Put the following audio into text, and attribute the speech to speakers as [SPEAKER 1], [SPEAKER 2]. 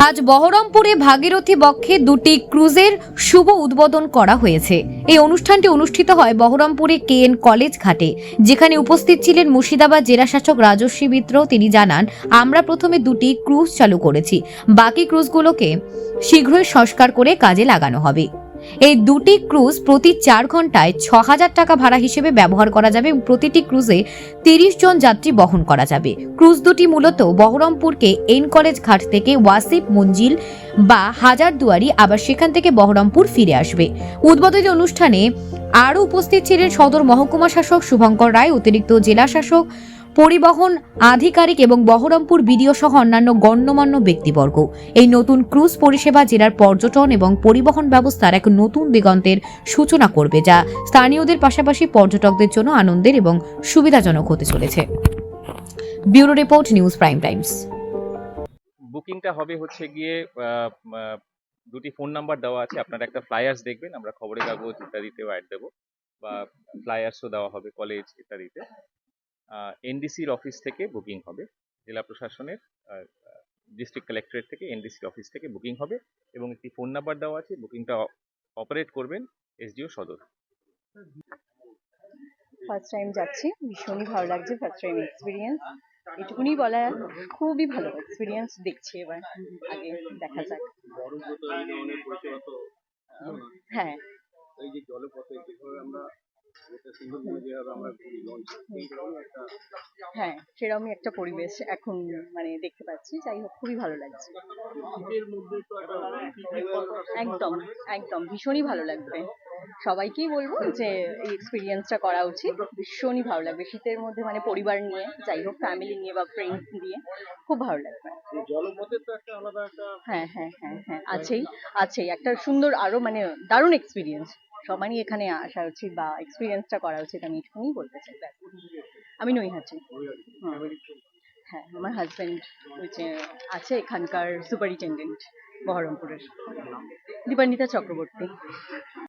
[SPEAKER 1] আজ বহরমপুরে ভাগীরথী বক্ষে দুটি ক্রুজের শুভ উদ্বোধন করা হয়েছে। এই অনুষ্ঠানটি অনুষ্ঠিত হয় বহরমপুরে কেএন কলেজ ঘাটে, যেখানে উপস্থিত ছিলেন মুর্শিদাবাদ জেলাশাসক রাজস্বী মিত্র। তিনি জানান, আমরা প্রথমে দুটি ক্রুজ চালু করেছি, বাকি ক্রুজগুলোকে শীঘ্রই সংস্কার করে কাজে লাগানো হবে। এই দুটি ক্রুজ প্রতি 4 ঘন্টায় 6,000 টাকা ভাড়া হিসেবে ব্যবহার করা যাবে এবং প্রতিটি ক্রুজে 30 জন যাত্রী বহন করা যাবে। ক্রুজ দুটি মূলত বহরমপুরকে এন কলেজ ঘাট থেকে ওয়াসিফ মঞ্জিল বা হাজারদুয়ারি, আবার সেখান থেকে বহরমপুর ফিরে আসবে। উদ্বোধনী অনুষ্ঠানে আরও উপস্থিত ছিলেন সদর মহকুমা শাসক শুভঙ্কর রায়, অতিরিক্ত জেলা শাসক, পরিবহন আধিকারিক এবং বহরমপুর বিডিও সহ অন্যান্য গণ্যমান্য ব্যক্তিবর্গ। এই নতুন ক্রুজ পরিষেবা জেলার পর্যটন এবং পরিবহন ব্যবস্থার এক নতুন দিগন্তের সূচনা করবে, যা স্থানীয়দের পাশাপাশি পর্যটকদের জন্য আনন্দের এবং সুবিধাজনক হতে চলেছে। Bureau report, news prime Times.
[SPEAKER 2] বুকিংটা হবে হচ্ছে গিয়ে দুটি ফোন নাম্বার দেওয়া আছে। আপনারা একটা ফ্লায়ার্স দেখবেন, আমরা খবরের কাগজ ইত্যাদিতেও অ্যাড দেবো, বা ফ্লায়ার্সও দেওয়া হবে কলেজ ইত্যাদিতে। এনডিসির অফিস থেকে বুকিং হবে, জেলা প্রশাসনের ডিস্ট্রিক্ট কালেক্টরেট থেকে এনডিসির অফিস থেকে বুকিং হবে, এবং একটি ফোন নাম্বার দেওয়া আছে। বুকিংটা অপারেট করবেন এসডিও সদর।
[SPEAKER 3] ফার্স্ট টাইম যাচ্ছি, ভীষণই ভালো লাগছে। ফার্স্ট টাইম এক্সপিরিয়েন্স, এটুকুনি বলার। খুবই ভালো এক্সপিরিয়েন্স দেখছি, এবার আগে দেখা যাক। হ্যাঁ,
[SPEAKER 4] এই যে জলপথে যেভাবে আমরা
[SPEAKER 3] হ্যাঁ, সেরকমই একটা পরিবেশ এখন মানে দেখতে পাচ্ছি। যাই হোক, খুবই ভালো লাগছে। একদম একদম ভীষণই ভালো লাগবে। সবাইকেই বলবো যে এই এক্সপিরিয়েন্সটা করা উচিত, ভীষণই ভালো লাগবে। শীতের মধ্যে মানে পরিবার নিয়ে, যাই হোক ফ্যামিলি নিয়ে বা ফ্রেন্ডস দিয়ে, খুব ভালো লাগবে।
[SPEAKER 4] জলপথে তো একটা আলাদা একটা
[SPEAKER 3] হ্যাঁ হ্যাঁ হ্যাঁ হ্যাঁ, আছেই আছেই একটা সুন্দর, আরো মানে দারুণ এক্সপিরিয়েন্স। সবারই এখানে আসা উচিত বা এক্সপিরিয়েন্সটা করা উচিত, আমি এটুকুনি বলতে চাই। আমি নৈহাটি। হ্যাঁ, আমার হাজবেন্ড আছে এখানকার সুপারিনটেন্ডেন্ট বহরমপুরের, দীপান্বিতা চক্রবর্তী।